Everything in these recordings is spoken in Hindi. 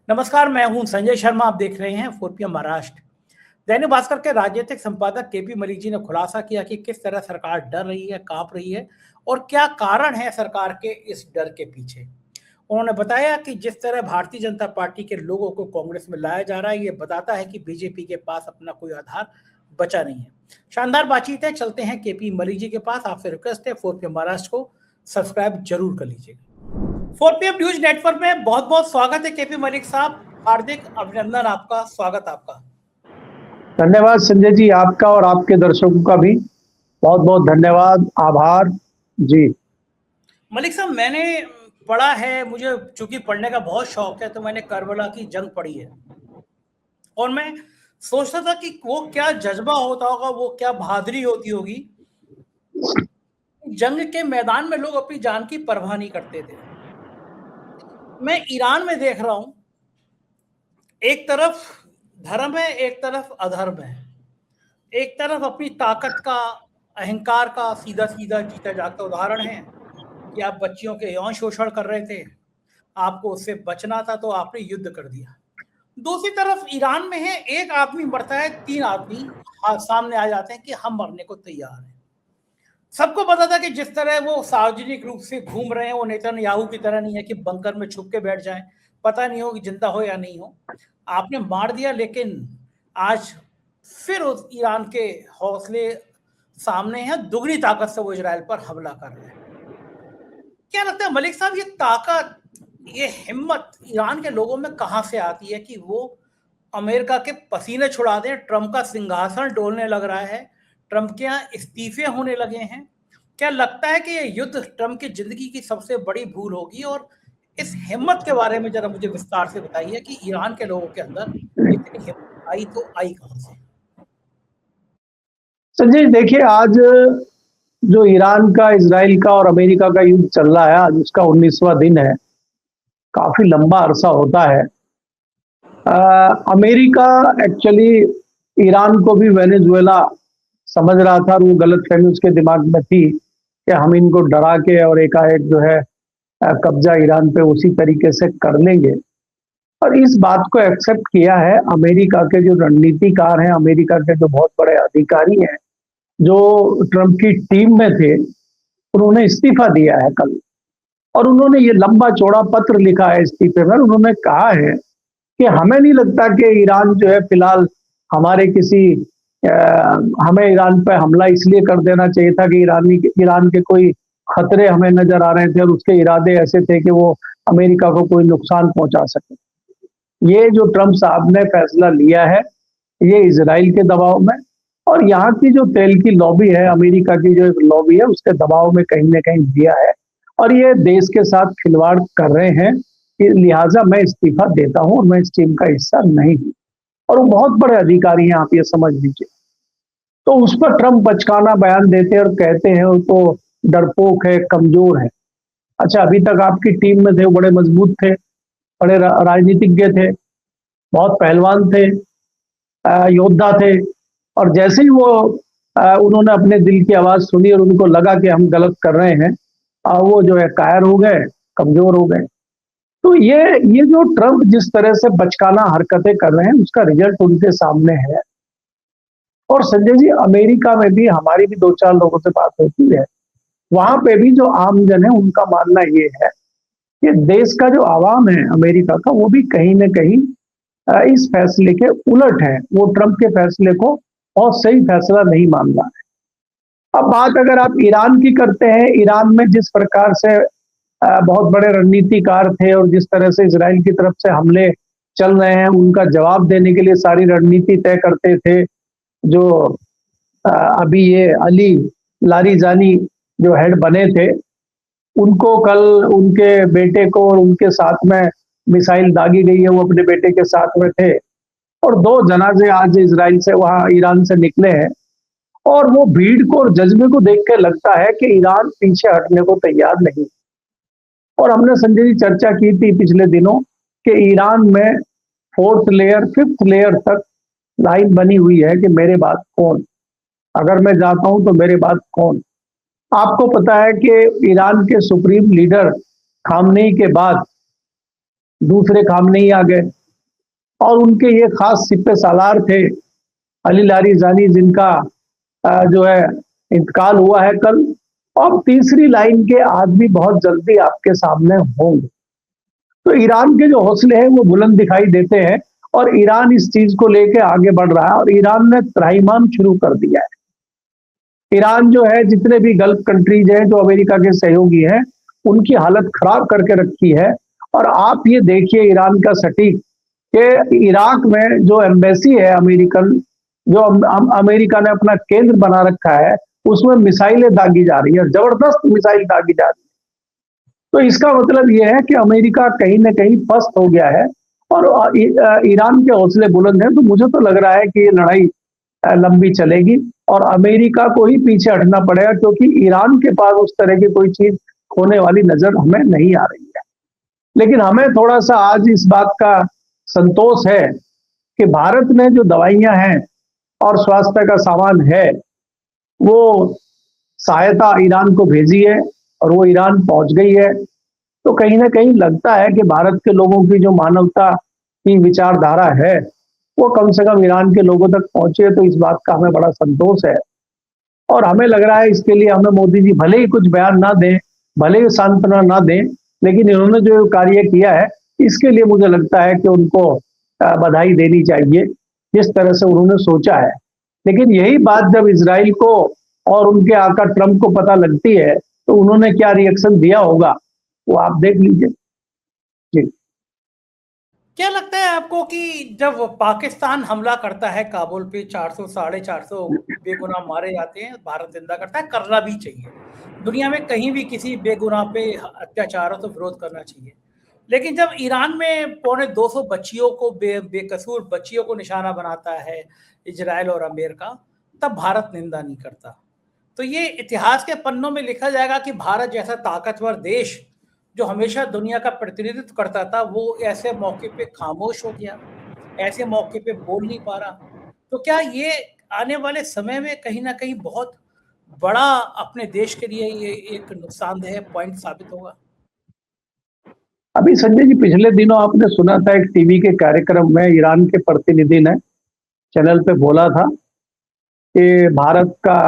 नमस्कार, मैं हूं संजय शर्मा। आप देख रहे हैं 4PM महाराष्ट्र। दैनिक भास्कर के राजनीतिक संपादक केपी मलिक जी ने खुलासा किया कि किस तरह सरकार डर रही है, कांप रही है और क्या कारण है सरकार के इस डर के पीछे। उन्होंने बताया कि जिस तरह भारतीय जनता पार्टी के लोगों को कांग्रेस में लाया जा रहा है, ये बताता है कि बीजेपी के पास अपना कोई आधार बचा नहीं है। शानदार बातचीत है, चलते हैं केपी मलिक जी के पास। आपसे रिक्वेस्ट है 4PM महाराष्ट्र को सब्सक्राइब जरूर कर लीजिएगा। 4PM न्यूज नेटवर्क में बहुत बहुत स्वागत है केपी मलिक साहब, हार्दिक अभिनंदन आपका, स्वागत आपका। धन्यवाद संजय जी, आपका और आपके दर्शकों का भी बहुत बहुत धन्यवाद, आभार जी। मलिक साहब, मैंने पढ़ा है, मुझे चूंकि पढ़ने का बहुत शौक है, तो मैंने करबला की जंग पढ़ी है और मैं सोचता था कि वो क्या जज्बा होता होगा, वो क्या बहादुरी होती होगी। जंग के मैदान में लोग अपनी जान की परवाह नहीं करते थे। मैं ईरान में देख रहा हूं, एक तरफ धर्म है, एक तरफ अधर्म है। एक तरफ अपनी ताकत का, अहंकार का सीधा सीधा जीता जाता उदाहरण है कि आप बच्चियों के यौन शोषण कर रहे थे, आपको उससे बचना था तो आपने युद्ध कर दिया। दूसरी तरफ ईरान में है, एक आदमी मरता है, 3 आदमी सामने आ जाते हैं कि हम मरने को तैयार हैं। सबको पता था कि जिस तरह वो सार्वजनिक रूप से घूम रहे हैं, वो नेतन्याहू की तरह नहीं है कि बंकर में छुप के बैठ जाएं, पता नहीं हो कि जिंदा हो या नहीं हो। आपने मार दिया, लेकिन आज फिर उस ईरान के हौसले सामने हैं, दुगनी ताकत से वो इजराइल पर हमला कर रहे हैं। क्या लगता है मलिक साहब, ये ताकत, ये हिम्मत ईरान के लोगों में कहां से आती है कि वो अमेरिका के पसीने छुड़ा दें? ट्रंप का सिंहासन डोलने लग रहा है, ट्रंप के यहाँ इस्तीफे होने लगे हैं। क्या लगता है कि ये युद्ध ट्रंप की जिंदगी की सबसे बड़ी भूल होगी? और इस हिम्मत के बारे में जरा मुझे विस्तार से बताइए कि ईरान के लोगों के अंदर इतनी हिम्मत आई तो आई कहां से? संजय देखिए, आज जो ईरान का, इजराइल का और अमेरिका का युद्ध चल रहा है, आज उसका 19वां दिन है। काफी लंबा अरसा होता है। अमेरिका एक्चुअली ईरान को भी वेनेजुएला समझ रहा था और वो गलतफहमी उसके दिमाग में थी कि हम इनको डरा के और एकाएक जो है कब्जा ईरान पे उसी तरीके से कर लेंगे। और इस बात को एक्सेप्ट किया है अमेरिका के जो रणनीतिकार हैं, अमेरिका के जो बहुत बड़े अधिकारी हैं, जो ट्रंप की टीम में थे, उन्होंने इस्तीफा दिया है कल। और उन्होंने ये लंबा चौड़ा पत्र लिखा है इस्तीफे में। उन्होंने कहा है कि हमें नहीं लगता कि ईरान जो है फिलहाल हमारे किसी हमें ईरान पर हमला इसलिए कर देना चाहिए था कि ईरान के कोई खतरे हमें नजर आ रहे थे और उसके इरादे ऐसे थे कि वो अमेरिका को कोई नुकसान पहुंचा सके। ये जो ट्रंप साहब ने फैसला लिया है, ये इजराइल के दबाव में और यहाँ की जो तेल की लॉबी है, अमेरिका की जो एक लॉबी है, उसके दबाव में कहीं ना कहीं दिया है। और ये देश के साथ खिलवाड़ कर रहे हैं, लिहाजा मैं इस्तीफा देता हूं और मैं इस टीम का हिस्सा नहीं हूं। और वो बहुत बड़े अधिकारी हैं, आप ये समझ लीजिए। तो उस पर ट्रंप बचकाना बयान देते हैं और कहते हैं वो तो डरपोक है, कमजोर है। अच्छा, अभी तक आपकी टीम में थे, वो बड़े मजबूत थे, बड़े राजनीतिज्ञ थे, बहुत पहलवान थे, योद्धा थे। और जैसे ही वो उन्होंने अपने दिल की आवाज सुनी और उनको लगा कि हम गलत कर रहे हैं, वो जो है कायर हो गए, कमजोर हो गए। तो ये जो ट्रंप जिस तरह से बचकाना हरकतें कर रहे हैं, उसका रिजल्ट उनके सामने है। और संजय जी, अमेरिका में भी हमारी भी 2-4 लोगों से बात होती है, वहां पे भी जो आम जन है, उनका मानना ये है कि देश का जो आवाम है अमेरिका का, वो भी कहीं ना कहीं इस फैसले के उलट है। वो ट्रंप के फैसले को बहुत सही फैसला नहीं मान रहा है। अब बात अगर आप ईरान की करते हैं, ईरान में जिस प्रकार से बहुत बड़े रणनीतिकार थे और जिस तरह से इजराइल की तरफ से हमले चल रहे हैं, उनका जवाब देने के लिए सारी रणनीति तय करते थे जो अभी ये अली लारीजानी जो हेड बने थे, उनको कल उनके बेटे को और उनके साथ में मिसाइल दागी गई है, वो अपने बेटे के साथ में थे। और 2 जनाजे आज इजराइल से, वहां ईरान से निकले हैं। और वो भीड़ को और जज्बे को देख के लगता है कि ईरान पीछे हटने को तैयार नहीं। और हमने संजय जी चर्चा की थी पिछले दिनों कि ईरान में 4th लेयर 5th लेयर तक लाइन बनी हुई है कि मेरे बाद कौन, अगर मैं जाता हूं तो मेरे बाद कौन। आपको पता है कि ईरान के सुप्रीम लीडर खामनेई के बाद दूसरे खामनेई आ गए, और उनके ये खास सिपे सालार थे अली लारीजानी, जिनका जो है इंतकाल हुआ है कल। और तीसरी लाइन के आदमी बहुत जल्दी आपके सामने होंगे। तो ईरान के जो हौसले हैं वो बुलंद दिखाई देते हैं और ईरान इस चीज को लेके आगे बढ़ रहा है और ईरान ने त्राहिमाम शुरू कर दिया है। ईरान जो है, जितने भी गल्फ कंट्रीज हैं जो अमेरिका के सहयोगी हैं, उनकी हालत खराब करके रखी है। और आप ये देखिए ईरान का सटीक कि इराक में जो एम्बेसी है अमेरिकन, जो अमेरिका ने अपना केंद्र बना रखा है, उसमें मिसाइलें दागी जा रही है, जबरदस्त मिसाइल दागी जा रही है। तो इसका मतलब यह है कि अमेरिका कहीं ना कहीं पस्त हो गया है और ईरान के हौसले बुलंद हैं। तो मुझे तो लग रहा है कि ये लड़ाई लंबी चलेगी और अमेरिका को ही पीछे हटना पड़ेगा, क्योंकि ईरान के पास उस तरह की कोई चीज होने वाली नजर हमें नहीं आ रही है। लेकिन हमें थोड़ा सा आज इस बात का संतोष है कि भारत ने जो दवाइयां हैं और स्वास्थ्य का सामान है, वो सहायता ईरान को भेजी है और वो ईरान पहुंच गई है। तो कहीं ना कहीं लगता है कि भारत के लोगों की जो मानवता की विचारधारा है वो कम से कम ईरान के लोगों तक पहुंचे। तो इस बात का हमें बड़ा संतोष है और हमें लग रहा है इसके लिए हमें मोदी जी भले ही कुछ बयान ना दें, भले ही सांत्वना ना दें, लेकिन इन्होंने जो कार्य किया है इसके लिए मुझे लगता है कि उनको बधाई देनी चाहिए, जिस तरह से उन्होंने सोचा है। लेकिन यही बात जब इजराइल को और उनके आका ट्रंप को पता लगती है तो उन्होंने क्या रिएक्शन दिया होगा वो आप देख लीजिए। जी, क्या लगता है आपको कि जब पाकिस्तान हमला करता है काबुल पे, 400 450 बेगुनाह मारे जाते हैं, भारत निंदा करता है, करना भी चाहिए। दुनिया में कहीं भी किसी बेगुनाह पे अत्याचार हो तो विरोध करना चाहिए। लेकिन जब ईरान में 250 बच्चियों को बेकसूर बच्चियों को निशाना बनाता है इजराइल और अमेरिका, तब भारत निंदा नहीं करता। तो ये इतिहास के पन्नों में लिखा जाएगा कि भारत जैसा ताकतवर देश जो हमेशा दुनिया का प्रतिनिधित्व करता था, वो ऐसे मौके पे खामोश हो गया, ऐसे मौके पे बोल नहीं पा रहा। तो क्या ये आने वाले समय में कहीं ना कहीं बहुत बड़ा अपने देश के लिए ये एक नुकसानदेह पॉइंट साबित होगा? अभी संजय जी, पिछले दिनों आपने सुना था एक टीवी के कार्यक्रम में ईरान के प्रतिनिधि ने चैनल पे बोला था कि भारत का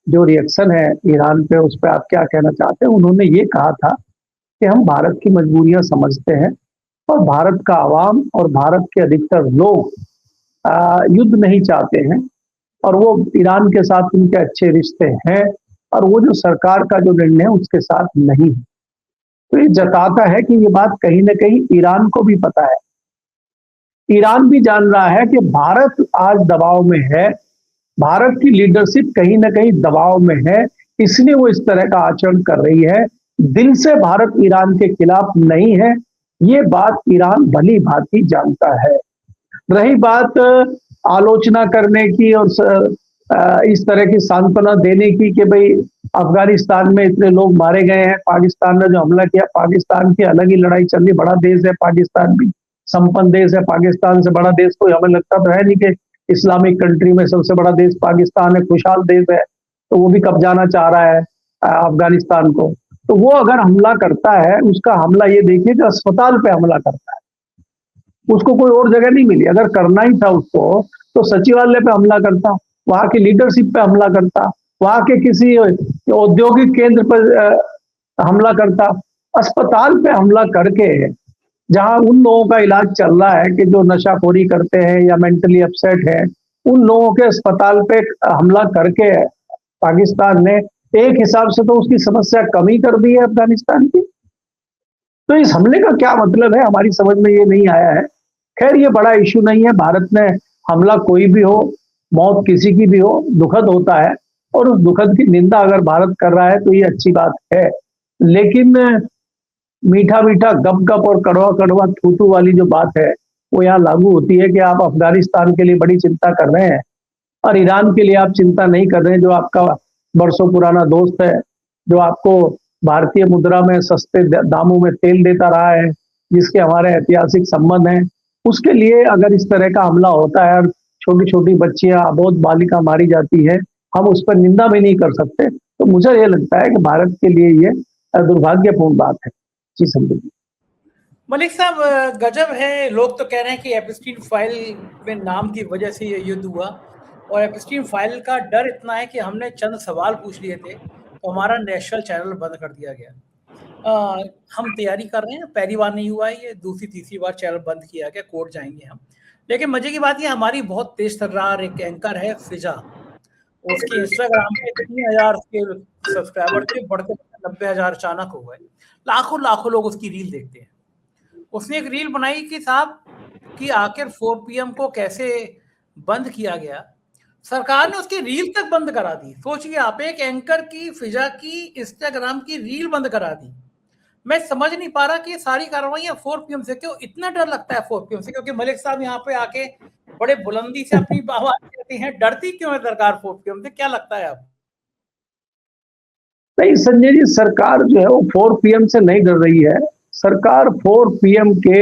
जो रिएक्शन है ईरान पे, उस पर आप क्या कहना चाहते हैं। उन्होंने ये कहा था कि हम भारत की मजबूरियां समझते हैं और भारत का आवाम और भारत के अधिकतर लोग युद्ध नहीं चाहते हैं और वो ईरान के साथ उनके अच्छे रिश्ते हैं और वो जो सरकार का जो निर्णय है उसके साथ नहीं है। तो ये जताता है कि ये बात कहीं ना कहीं ईरान को भी पता है। ईरान भी जान रहा है कि भारत आज दबाव में है, भारत की लीडरशिप कहीं ना कहीं दबाव में है, इसलिए वो इस तरह का आचरण कर रही है। दिल से भारत ईरान के खिलाफ नहीं है, ये बात ईरान भली भांति जानता है। रही बात आलोचना करने की और इस तरह की सांत्वना देने की कि भाई अफगानिस्तान में इतने लोग मारे गए हैं, पाकिस्तान ने जो हमला किया, पाकिस्तान की अलग ही लड़ाई चल रही, बड़ा देश है पाकिस्तान भी, संपन्न देश है। पाकिस्तान से बड़ा देश कोई हमें लगता तो है नहीं कि इस्लामिक कंट्री में सबसे बड़ा देश पाकिस्तान है, खुशहाल देश है, तो वो भी कब्जाना चाह रहा है अफगानिस्तान को। तो वो अगर हमला करता है, उसका हमला ये देखिए कि अस्पताल पे हमला करता है, उसको कोई और जगह नहीं मिली। अगर करना ही था उसको तो सचिवालय पे हमला करता, वहां की लीडरशिप पे हमला करता, वहां के किसी औद्योगिक केंद्र पर हमला करता। अस्पताल पे हमला करके, जहां उन लोगों का इलाज चल रहा है कि जो नशाखोरी करते हैं या मेंटली अपसेट है, उन लोगों के अस्पताल पे हमला करके पाकिस्तान ने एक हिसाब से तो उसकी समस्या कम ही कर दी है अफगानिस्तान की। तो इस हमले का क्या मतलब है, हमारी समझ में ये नहीं आया है। खैर, ये बड़ा इशू नहीं है। भारत ने हमला कोई भी हो, मौत किसी की भी हो, दुखद होता है और उस दुखद की निंदा अगर भारत कर रहा है तो ये अच्छी बात है। लेकिन मीठा मीठा गप गप और कड़वा कड़वा थू थू वाली जो बात है वो यहाँ लागू होती है कि आप अफगानिस्तान के लिए बड़ी चिंता कर रहे हैं और ईरान के लिए आप चिंता नहीं कर रहे हैं, जो आपका बरसों पुराना दोस्त है, जो आपको भारतीय मुद्रा में सस्ते दामों में तेल देता रहा है, जिसके हमारे ऐतिहासिक संबंध हैं। उसके लिए अगर इस तरह का हमला होता है और छोटी छोटी बच्चियां, अबोध बालिका मारी जाती है, हम उस पर निंदा भी नहीं कर सकते। तो मुझे ये लगता है कि भारत के लिए ये दुर्भाग्यपूर्ण बात है। जी संदीप। मलिक साहब, गजब है। लोग तो कह रहे हैं कि एप्स्टीन फाइल में नाम की वजह से ये युद्ध हुआ, और एप्स्टीन फाइल का डर इतना है कि हमने चंद सवाल पूछ लिए थे तो हमारा नेशनल चैनल बंद कर दिया गया। हम तैयारी कर रहे हैं, पहली बार नहीं हुआ है ये, दूसरी तीसरी बार चैनल बंद किया गया, कोर्ट जाएंगे हम। लेकिन मजे की बात ये, हमारी बहुत तेज तर्रार एक एंकर है फिजा, उसके इंस्टाग्राम पे 3,000 के सब्सक्राइबर थे, बढ़ते 90,000 अचानक हो गए। लाखों लाखों लोग उसकी रील देखते हैं। उसने एक रील बनाई कि साहब कि आखिर 4 PM को कैसे बंद किया गया, सरकार ने उसकी रील तक बंद करा दी। सोचिए आप, एक एंकर की, फिजा की इंस्टाग्राम की रील बंद करा दी। मैं समझ नहीं पा रहा कि ये सारी कार्रवाइयां 4 PM से क्यों इतना डर लगता है 4 PM से, क्योंकि मलिक साहब यहाँ पे आके बड़े बुलंदी से अपनी आवाज कहती हैं, डरती क्यों है सरकार 4 PM से, क्या लगता है आपको? नहीं संजय जी, सरकार जो है वो 4 PM से नहीं डर रही है। सरकार 4 PM के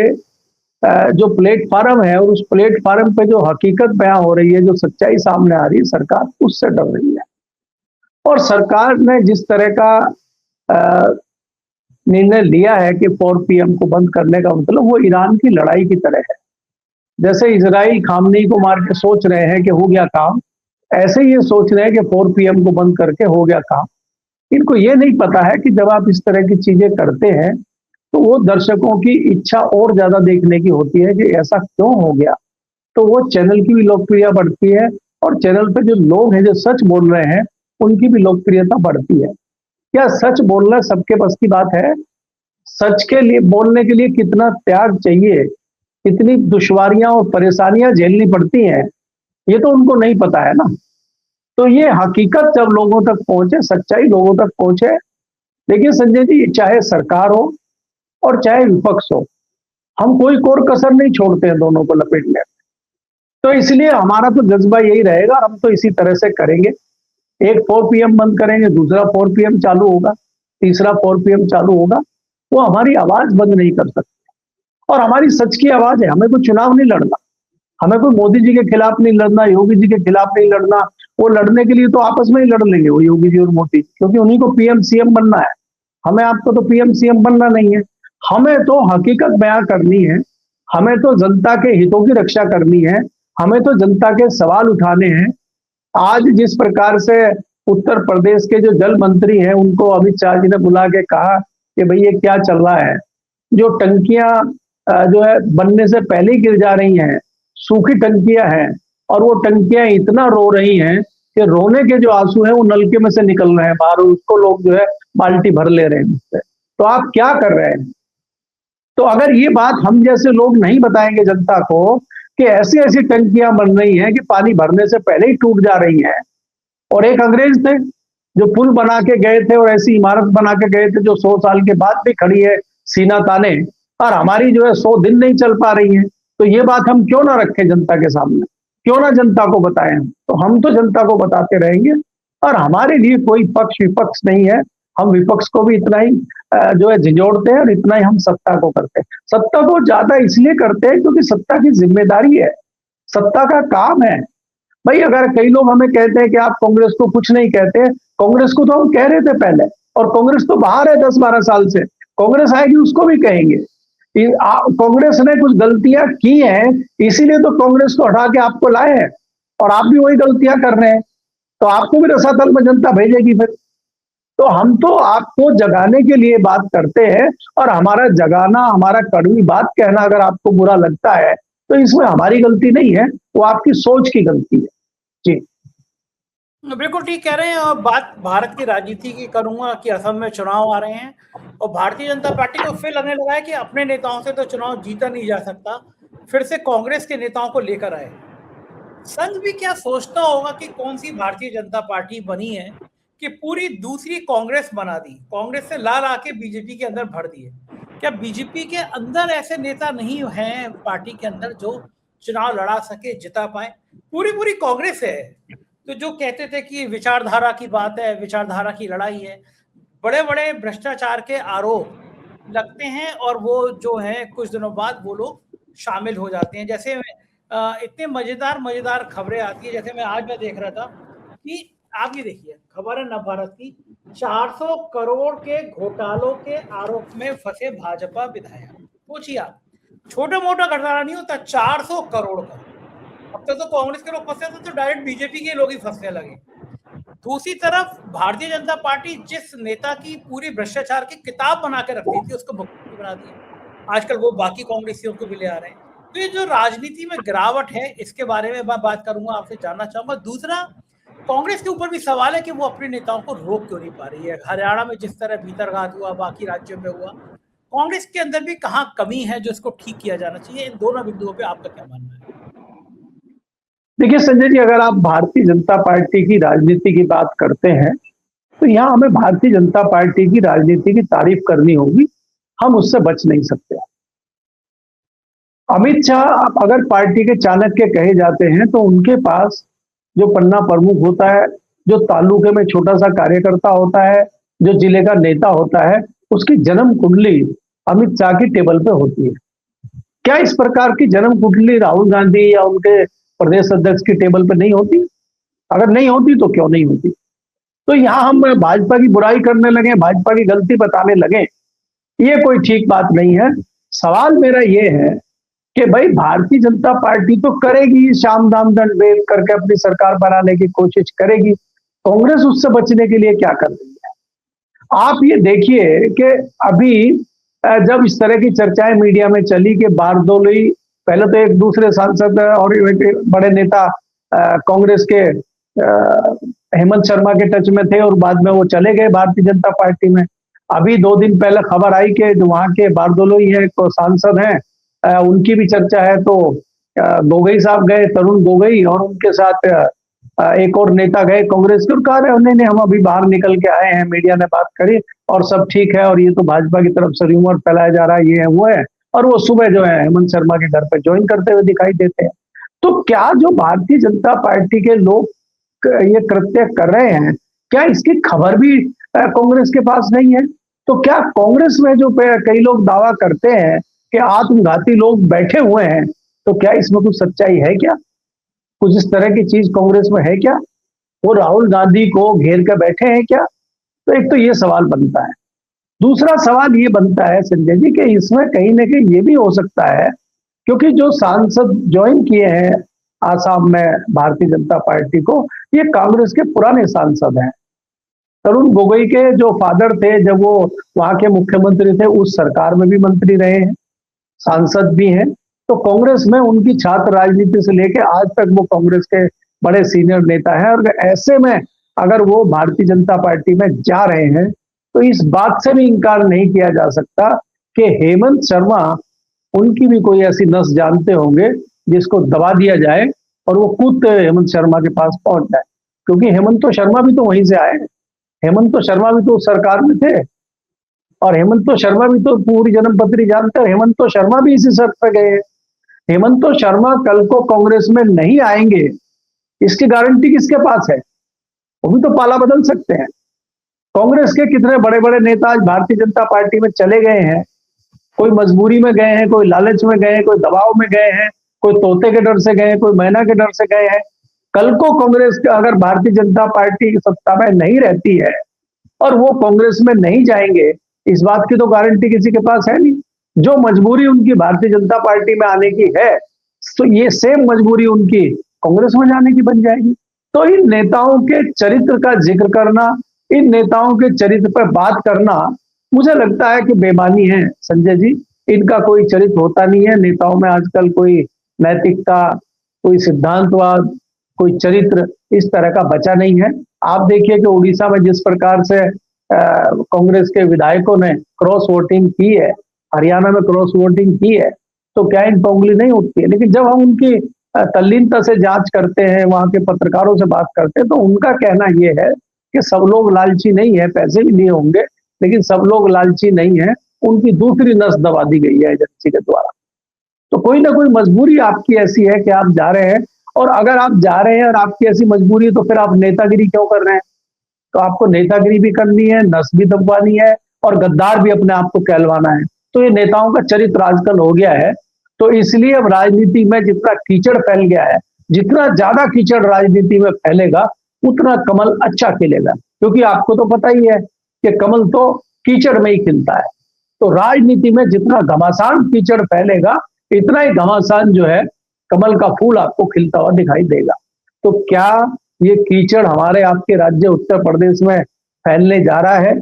जो प्लेटफार्म है और उस प्लेटफार्म पे जो हकीकत बयां हो रही है, जो सच्चाई सामने आ रही है, सरकार उससे डर रही है। और सरकार ने जिस तरह का निर्णय लिया है कि 4 PM को बंद करने का, मतलब वो ईरान की लड़ाई की तरह है। जैसे इजराइल खामनेई को मार के सोच रहे हैं कि हो गया काम, ऐसे ही ये सोच रहे हैं कि 4 PM को बंद करके हो गया काम। इनको ये नहीं पता है कि जब आप इस तरह की चीजें करते हैं तो वो दर्शकों की इच्छा और ज्यादा देखने की होती है कि ऐसा क्यों हो गया। तो वो चैनल की भी लोकप्रियता बढ़ती है, और चैनल पे जो लोग हैं जो सच बोल रहे हैं उनकी भी लोकप्रियता बढ़ती है। क्या सच बोलना सबके बस की बात है? सच के लिए बोलने के लिए कितना त्याग चाहिए, कितनी दुश्वारियां और परेशानियां झेलनी पड़ती हैं, ये तो उनको नहीं पता है ना। तो ये हकीकत जब लोगों तक पहुंचे, सच्चाई लोगों तक पहुंचे। देखिए संजय जी, चाहे सरकार हो और चाहे विपक्ष हो, हम कोई कोर कसर नहीं छोड़ते हैं दोनों को लपेटने। तो इसलिए हमारा तो जज्बा यही रहेगा, हम तो इसी तरह से करेंगे। एक 4 PM बंद करेंगे, दूसरा 4 PM चालू होगा, तीसरा 4 PM चालू होगा। वो हमारी आवाज बंद नहीं कर सकते, और हमारी सच की आवाज है। हमें कोई चुनाव नहीं लड़ना, हमें कोई मोदी जी के खिलाफ नहीं लड़ना, योगी जी के खिलाफ नहीं लड़ना। वो लड़ने के लिए तो आपस में ही लड़ लेंगे वो योगी जी और मोदी, क्योंकि उन्हीं को PM CM बनना है। हमें आपको तो PM CM बनना नहीं है। हमें तो हकीकत बयां करनी है, हमें तो जनता के हितों की रक्षा करनी है, हमें तो जनता के सवाल उठाने हैं। आज जिस प्रकार से उत्तर प्रदेश के जो जल मंत्री हैं उनको अमित शाह जी ने बुला के कहा कि भाई ये क्या चल रहा है, जो टंकियां जो है बनने से पहले ही गिर जा रही हैं, सूखी टंकियां हैं, और वो टंकियां इतना रो रही हैं कि रोने के जो आंसू हैं वो नलके में से निकल रहे हैं बाहर, और उसको लोग जो है बाल्टी भर ले रहे हैं उससे। तो आप क्या कर रहे हैं? तो अगर ये बात हम जैसे लोग नहीं बताएंगे जनता को कि ऐसी ऐसी टंकियां बन रही हैं कि पानी भरने से पहले ही टूट जा रही हैं, और एक अंग्रेज थे जो पुल बना के गए थे और ऐसी इमारत बना के गए थे जो 100 साल के बाद भी खड़ी है सीना ताने, और हमारी जो है 100 दिन नहीं चल पा रही है। तो ये बात हम क्यों ना रखें जनता के सामने, क्यों ना जनता को बताएं? तो हम तो जनता को बताते रहेंगे, और हमारे लिए कोई पक्ष विपक्ष नहीं है। हम विपक्ष को भी इतना ही जो है झिझोड़ते हैं, और इतना ही हम सत्ता को करते हैं। सत्ता को ज्यादा इसलिए करते हैं क्योंकि सत्ता की जिम्मेदारी है, सत्ता का काम है। भाई अगर कई लोग हमें कहते हैं कि आप कांग्रेस को कुछ नहीं कहते, कांग्रेस को तो हम कह रहे थे पहले, और कांग्रेस तो बाहर है 10-12 साल से। कांग्रेस आएगी उसको भी कहेंगे। कांग्रेस ने कुछ गलतियां की हैं, इसीलिए तो कांग्रेस को हटा के आपको लाए हैं, और आप भी वही गलतियां कर रहे हैं, तो आपको भी रसातल में जनता भेजेगी फिर। तो हम तो आपको जगाने के लिए बात करते हैं, और हमारा जगाना, हमारा कड़वी बात कहना अगर आपको बुरा लगता है तो इसमें हमारी गलती नहीं है, वो आपकी सोच की गलती है। जी बिल्कुल ठीक कह रहे हैं। और बात भारत की राजनीति की करूंगा कि असम में चुनाव आ रहे हैं, और भारतीय जनता पार्टी को फिर लगने लगा है कि अपने नेताओं से तो चुनाव जीता नहीं जा सकता, फिर से कांग्रेस के नेताओं को लेकर आए। संघ भी क्या सोचता होगा कि कौन सी भारतीय जनता पार्टी बनी है कि पूरी दूसरी कांग्रेस बना दी, कांग्रेस से ला ला के बीजेपी के अंदर भर दिए। क्या बीजेपी के अंदर ऐसे नेता नहीं हैं पार्टी के अंदर जो चुनाव लड़ा सके, जिता पाए? पूरी पूरी कांग्रेस है। तो जो कहते थे कि विचारधारा की बात है, विचारधारा की लड़ाई है, बड़े बड़े भ्रष्टाचार के आरोप लगते हैं, और वो जो है कुछ दिनों बाद वो लोग शामिल हो जाते हैं। जैसे इतने मजेदार मजेदार खबरें आती है, जैसे मैं देख रहा था कि आप ये देखिए खबर है नवभारत की, 400 करोड़ के घोटालों के आरोप में फंसे भाजपा विधायक। सोचिए आप, छोटा मोटा घोटाला नहीं होता, 400 करोड़ का। अब तक तो कांग्रेस के लोग फंसे थे, तो डायरेक्ट बीजेपी के लोग ही फंसने लगे। दूसरी तरफ भारतीय जनता पार्टी जिस नेता की पूरी भ्रष्टाचार की किताब बना के रखती थी, उसको मुख्यमंत्री बना दिया। आजकल वो बाकी कांग्रेसियों को भी ले आ रहे हैं। तो ये जो राजनीति में गिरावट है, इसके बारे में मैं बात करूंगा, आपसे जानना चाहूंगा। दूसरा, कांग्रेस के ऊपर भी सवाल है कि वो अपने नेताओं को रोक क्यों नहीं पा रही है। हरियाणा में जिस तरह भीतरघात हुआ, बाकी राज्यों में हुआ, कांग्रेस के अंदर भी कहाँ कमी है जो इसको ठीक किया जाना चाहिए। इन दोनों बिंदुओं पे आपका क्या मानना है? देखिए संजय जी, अगर आप भारतीय जनता पार्टी की राजनीति की बात करते हैं तो यहाँ हमें भारतीय जनता पार्टी की राजनीति की तारीफ करनी होगी, हम उससे बच नहीं सकते। अमित शाह अगर पार्टी के चाणक्य कहे जाते हैं तो उनके पास जो पन्ना प्रमुख होता है, जो तालुके में छोटा सा कार्यकर्ता होता है, जो जिले का नेता होता है, उसकी जन्म कुंडली अमित शाह की टेबल पे होती है। क्या इस प्रकार की जन्म कुंडली राहुल गांधी या उनके प्रदेश अध्यक्ष की टेबल पे नहीं होती? अगर नहीं होती तो क्यों नहीं होती? तो यहाँ हम भाजपा की बुराई करने लगे, भाजपा की गलती बताने लगे, ये कोई ठीक बात नहीं है। सवाल मेरा ये है कि भाई भारतीय जनता पार्टी तो करेगी, शाम दाम दंड भेद करके अपनी सरकार बनाने की कोशिश करेगी, कांग्रेस उससे बचने के लिए क्या कर रही है? आप ये देखिए कि अभी जब इस तरह की चर्चाएं मीडिया में चली कि बारदोली, पहले तो एक दूसरे सांसद और एक बड़े नेता कांग्रेस के हेमंत शर्मा के टच में थे और बाद में वो चले गए भारतीय जनता पार्टी में। अभी 2 दिन पहले खबर आई कि जो वहां के बारदोली है तो सांसद हैं, उनकी भी चर्चा है। तो गोगोई साहब गए, तरुण गोगोई, और उनके साथ एक और नेता गए कांग्रेस के, और कहा रहे उन्होंने हम अभी बाहर निकल के आए हैं, मीडिया ने बात करी और सब ठीक है, और ये तो भाजपा की तरफ से रूमर फैलाया जा रहा है, ये है वो है। और वो सुबह जो है हेमंत शर्मा के घर पे ज्वाइन करते हुए दिखाई देते हैं। तो क्या जो भारतीय जनता पार्टी के लोग ये कृत्य कर रहे हैं, क्या इसकी खबर भी कांग्रेस के पास नहीं है? तो क्या कांग्रेस में जो कई लोग दावा करते हैं कि आत्मघाती लोग बैठे हुए हैं, तो क्या इसमें कुछ सच्चाई है? क्या कुछ इस तरह की चीज कांग्रेस में है क्या? वो राहुल गांधी को घेर कर बैठे हैं क्या? तो एक तो ये सवाल बनता है। दूसरा सवाल ये बनता है संजय जी कि इसमें कहीं ना कहीं ये भी हो सकता है, क्योंकि जो सांसद ज्वाइन किए हैं आसाम में भारतीय जनता पार्टी को, ये कांग्रेस के पुराने सांसद हैं। तरुण गोगोई के जो फादर थे, जब वो वहां के मुख्यमंत्री थे, उस सरकार में भी मंत्री रहे हैं, सांसद भी हैं। तो कांग्रेस में उनकी छात्र राजनीति से लेकर आज तक वो कांग्रेस के बड़े सीनियर नेता हैं। और ऐसे में अगर वो भारतीय जनता पार्टी में जा रहे हैं तो इस बात से भी इनकार नहीं किया जा सकता कि हेमंत शर्मा उनकी भी कोई ऐसी नस जानते होंगे जिसको दबा दिया जाए और वो खुद हेमंत शर्मा के पास पहुंच जाए। क्योंकि हेमंत तो शर्मा भी तो वहीं से आए, हेमंत तो शर्मा भी तो सरकार में थे, और हेमंत तो शर्मा भी तो पूरी जन्मपत्री जानते हैं। हेमंत तो शर्मा भी इसी शर्त पर गए। हेमंत तो शर्मा कल को कांग्रेस में नहीं आएंगे, इसकी गारंटी किसके पास है? वो भी तो पाला बदल सकते हैं। कांग्रेस के कितने बड़े बड़े नेता आज भारतीय जनता पार्टी में चले गए हैं। कोई मजबूरी में गए हैं, कोई लालच में गए हैं, कोई दबाव में गए हैं, कोई तोते के डर से गए हैं, कोई मैना के डर से गए हैं। कल को कांग्रेस का अगर भारतीय जनता पार्टी सत्ता में नहीं रहती है और वो कांग्रेस में नहीं जाएंगे, इस बात की तो गारंटी किसी के पास है नहीं। जो मजबूरी उनकी भारतीय जनता पार्टी में आने की है, तो ये सेम मजबूरी उनकी कांग्रेस में जाने की बन जाएगी। तो इन नेताओं के चरित्र का जिक्र करना, इन नेताओं के चरित्र पर बात करना, मुझे लगता है कि बेईमानी है संजय जी। इनका कोई चरित्र होता नहीं है। नेताओं में आजकल कोई नैतिकता, कोई सिद्धांतवाद, कोई चरित्र इस तरह का बचा नहीं है। आप देखिए कि उड़ीसा में जिस प्रकार से कांग्रेस के विधायकों ने क्रॉस वोटिंग की है, हरियाणा में क्रॉस वोटिंग की है, तो क्या इन पर उंगली नहीं उठती है? लेकिन जब हम उनकी तल्लीनता से जांच करते हैं, वहां के पत्रकारों से बात करते हैं, तो उनका कहना यह है कि सब लोग लालची नहीं है, पैसे भी लिए होंगे लेकिन सब लोग लालची नहीं है, उनकी दूसरी नस दबा दी गई है एजेंसी के द्वारा। तो कोई ना कोई मजबूरी आपकी ऐसी है कि आप जा रहे हैं, और अगर आप जा रहे हैं और आपकी ऐसी मजबूरी है तो फिर आप नेतागिरी क्यों कर रहे हैं? तो आपको नेतागिरी भी करनी है, नस भी दबवानी है, और गद्दार भी अपने आप को कहलवाना है। तो ये नेताओं का चरित्र आजकल हो गया है। तो इसलिए अब राजनीति में जितना कीचड़ फैल गया है, जितना ज्यादा कीचड़ राजनीति में फैलेगा उतना कमल अच्छा खिलेगा। क्योंकि आपको तो पता ही है कि कमल तो कीचड़ में ही खिलता है। तो राजनीति में जितना घमासान कीचड़ फैलेगा, इतना ही घमासान जो है कमल का फूल आपको खिलता हुआ दिखाई देगा। तो क्या ये कीचड़ हमारे आपके राज्य उत्तर प्रदेश में फैलने जा रहा है,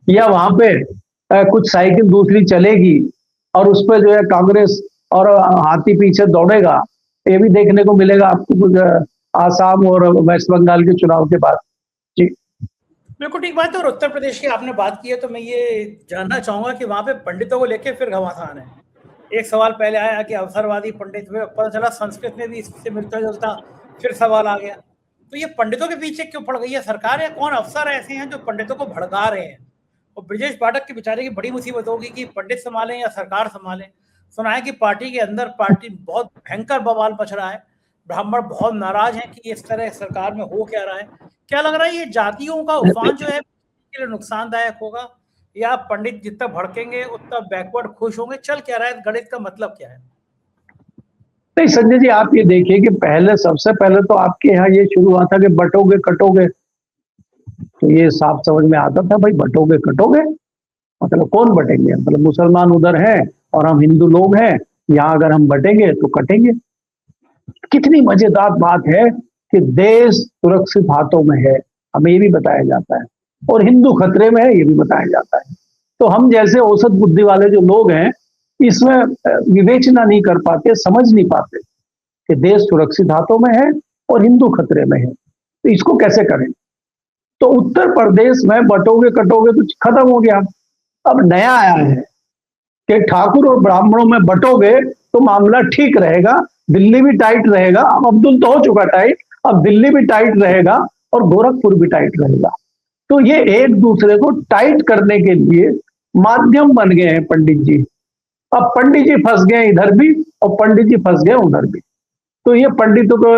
या वहां पे कुछ साइकिल दूसरी चलेगी और उस पर जो है कांग्रेस और हाथी पीछे दौड़ेगा? ये भी देखने को मिलेगा आपको कुछ आसाम और वेस्ट बंगाल के चुनाव के बाद। जी बिल्कुल ठीक बात है। और उत्तर प्रदेश की आपने बात की है तो मैं ये जानना चाहूंगा कि वहां पे पंडितों को लेके फिर घमासान है। एक सवाल पहले आया कि अवसरवादी पंडित हुए, पता चला संस्कृत में भी इससे मिलता जुलता फिर सवाल आ गया। तो ये पंडितों के पीछे क्यों पड़ गई है सरकार, या कौन अफसर ऐसे हैं जो पंडितों को भड़का रहे हैं? और ब्रजेश पाठक के बेचारे की बड़ी मुसीबत होगी कि पंडित संभालें या सरकार संभालें। सुना है कि पार्टी के अंदर बहुत भयंकर बवाल मच रहा है, ब्राह्मण बहुत नाराज हैं कि इस तरह सरकार में हो क्या रहा है। क्या लग रहा है ये जातियों का उफान जो है के लिए नुकसानदायक होगा, या पंडित जितना भड़केंगे उतना बैकवर्ड खुश होंगे? चल क्या रहा है, गणित का मतलब क्या है? नहीं संजय जी, आप ये देखिए कि सबसे पहले तो आपके यहाँ ये शुरू हुआ था कि बटोगे कटोगे, तो ये साफ समझ में आता था भाई बटोगे कटोगे मतलब कौन बटेंगे, मतलब मुसलमान उधर हैं और हम हिंदू लोग हैं, यहाँ अगर हम बटेंगे तो कटेंगे। कितनी मजेदार बात है कि देश सुरक्षित हाथों में है, हमें ये भी बताया जाता है, और हिंदू खतरे में है ये भी बताया जाता है। तो हम जैसे औसत बुद्धि वाले जो लोग हैं इसमें विवेचना नहीं कर पाते, समझ नहीं पाते कि देश सुरक्षित हाथों में है और हिंदू खतरे में है, तो इसको कैसे करें? तो उत्तर प्रदेश में बटोगे कटोगे तो खत्म हो गया। अब नया आया है कि ठाकुर और ब्राह्मणों में बटोगे तो मामला ठीक रहेगा, दिल्ली भी टाइट रहेगा। अब अब्दुल तो हो चुका टाइट, अब दिल्ली भी टाइट रहेगा और गोरखपुर भी टाइट रहेगा। तो ये एक दूसरे को टाइट करने के लिए माध्यम बन गए हैं पंडित जी। अब पंडित जी फंस गए इधर भी और पंडित जी फंस गए उधर भी। तो ये पंडितों को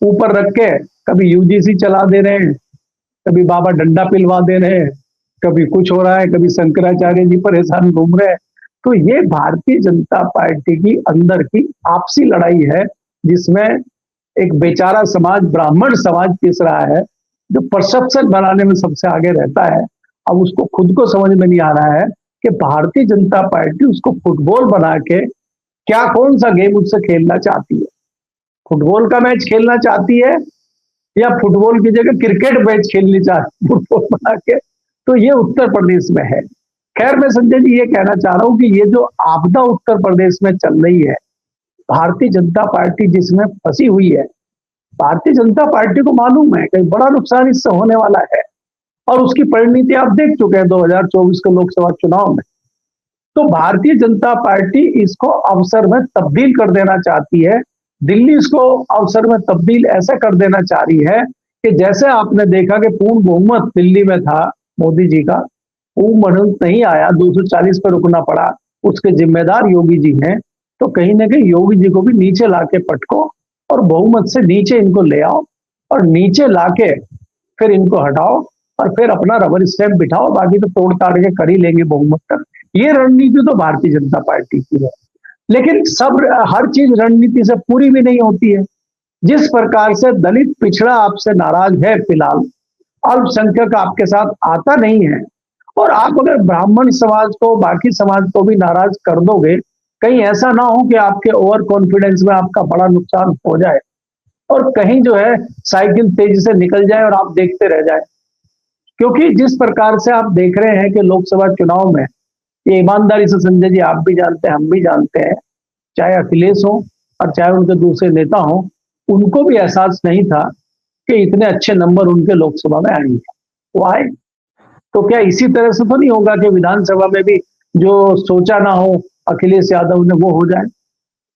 ऊपर रख के कभी यूजीसी चला दे रहे हैं, कभी बाबा डंडा पिलवा दे रहे हैं, कभी कुछ हो रहा है, कभी शंकराचार्य जी परेशान घूम रहे हैं। तो ये भारतीय जनता पार्टी की अंदर की आपसी लड़ाई है, जिसमें एक बेचारा समाज ब्राह्मण समाज पिस रहा है, जो परसेप्शन बनाने में सबसे आगे रहता है। अब उसको खुद को समझ में नहीं आ रहा है कि भारतीय जनता पार्टी उसको फुटबॉल बना के क्या कौन सा गेम उससे खेलना चाहती है। फुटबॉल का मैच खेलना चाहती है या फुटबॉल की जगह क्रिकेट मैच खेलनी चाहती है फुटबॉल बना के। तो ये उत्तर प्रदेश में है। खैर मैं संजय जी ये कहना चाह रहा हूं कि ये जो आपदा उत्तर प्रदेश में चल रही है, भारतीय जनता पार्टी जिसमें फंसी हुई है, भारतीय जनता पार्टी को मालूम है कि बड़ा नुकसान इससे होने वाला है, और उसकी परिणति आप देख चुके हैं 2024 के लोकसभा चुनाव में। तो भारतीय जनता पार्टी इसको अवसर में तब्दील कर देना चाहती है। दिल्ली इसको अवसर में तब्दील ऐसा कर देना चाह रही है कि जैसे आपने देखा कि पूर्ण बहुमत दिल्ली में था मोदी जी का, पूर्ण बहुमत नहीं आया, 240 पर रुकना पड़ा, उसके जिम्मेदार योगी जी हैं। तो कहीं ना कहीं योगी जी को भी नीचे लाके पटको और बहुमत से नीचे इनको ले आओ, और नीचे लाके फिर इनको हटाओ और फिर अपना रबर स्टैंप बिठाओ, बाकी तो तोड़ ताड़ के कर ही लेंगे बहुमत तक। ये रणनीति तो भारतीय जनता पार्टी की है। लेकिन हर चीज रणनीति से पूरी भी नहीं होती है। जिस प्रकार से दलित पिछड़ा आपसे नाराज है फिलहाल, अल्पसंख्यक आपके साथ आता नहीं है, और आप अगर ब्राह्मण समाज को बाकी समाज को भी नाराज कर दोगे, कहीं ऐसा ना हो कि आपके ओवर कॉन्फिडेंस में आपका बड़ा नुकसान हो जाए और कहीं जो है साइकिल तेजी से निकल जाए और आप देखते रह जाए। क्योंकि जिस प्रकार से आप देख रहे हैं कि लोकसभा चुनाव में, ये ईमानदारी से संजय जी आप भी जानते हैं, हम भी जानते हैं, चाहे अखिलेश हो और चाहे उनके दूसरे नेता हो, उनको भी एहसास नहीं था कि इतने अच्छे नंबर उनके लोकसभा में आएंगे। वो आए। तो क्या इसी तरह से तो नहीं होगा कि विधानसभा में भी जो सोचा ना हो अखिलेश यादव ने वो हो जाए?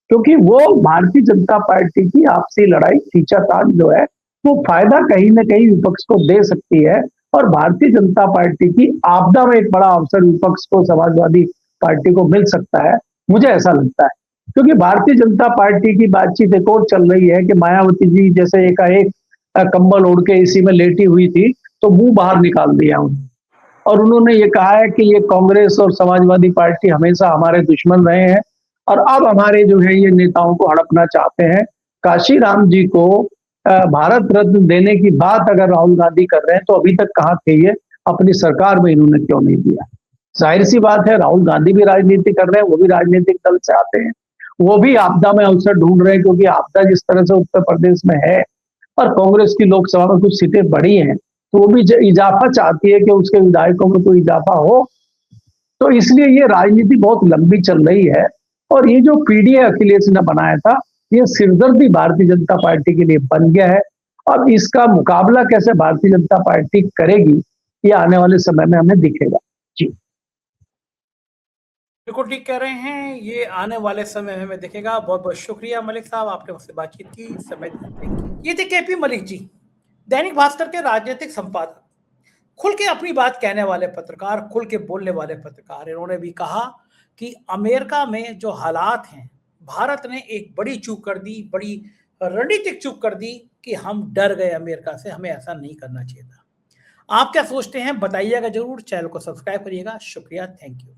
क्योंकि वो भारतीय जनता पार्टी की आपसी लड़ाई खींचातान जो है, वो फायदा कहीं ना कहीं विपक्ष को दे सकती है, और भारतीय जनता पार्टी की आपदा में एक बड़ा अवसर विपक्ष को, समाजवादी पार्टी को मिल सकता है, मुझे ऐसा लगता है। क्योंकि भारतीय जनता पार्टी की बातचीत एक और चल रही है कि मायावती जी जैसे एकाएक कंबल ओढ़ के इसी में लेटी हुई थी, तो मुंह बाहर निकाल दिया उन्होंने, और उन्होंने ये कहा है कि ये कांग्रेस और समाजवादी पार्टी हमेशा हमारे दुश्मन रहे हैं, और अब हमारे जो है ये नेताओं को हड़पना चाहते हैं। काशीराम जी को भारत रत्न देने की बात अगर राहुल गांधी कर रहे हैं, तो अभी तक कहाँ थे ये? अपनी सरकार में इन्होंने क्यों नहीं दिया? जाहिर सी बात है, राहुल गांधी भी राजनीति कर रहे हैं, वो भी राजनीतिक दल से आते हैं, वो भी आपदा में अवसर ढूंढ रहे हैं, क्योंकि आपदा जिस तरह से उत्तर प्रदेश में है और कांग्रेस की लोकसभा में कुछ सीटें बढ़ी हैं, तो वो भी इजाफा चाहती है कि उसके विधायकों में कोई इजाफा हो। तो इसलिए ये राजनीति बहुत लंबी चल रही है, और ये जो पीडीए अखिलेश ने बनाया था, ये सिरदर्दी भारतीय जनता पार्टी के लिए बन गया है। अब इसका मुकाबला कैसे भारतीय जनता पार्टी करेगी, ये आने वाले समय में हमें दिखेगा। जी बिल्कुल ठीक कह रहे हैं, ये आने वाले समय में हमें दिखेगा। बहुत बहुत शुक्रिया मलिक साहब, आपने मुझसे बातचीत की, समय दिया। ये थे केपी मलिक जी, दैनिक भास्कर के राजनीतिक संपादक, खुल के अपनी बात कहने वाले पत्रकार, खुल के बोलने वाले पत्रकार। इन्होंने भी कहा कि अमेरिका में जो हालात हैं, भारत ने एक बड़ी चूक कर दी, बड़ी रणनीतिक चूक कर दी कि हम डर गए अमेरिका से, हमें ऐसा नहीं करना चाहिए था। आप क्या सोचते हैं बताइएगा जरूर, चैनल को सब्सक्राइब करिएगा। शुक्रिया, थैंक यू।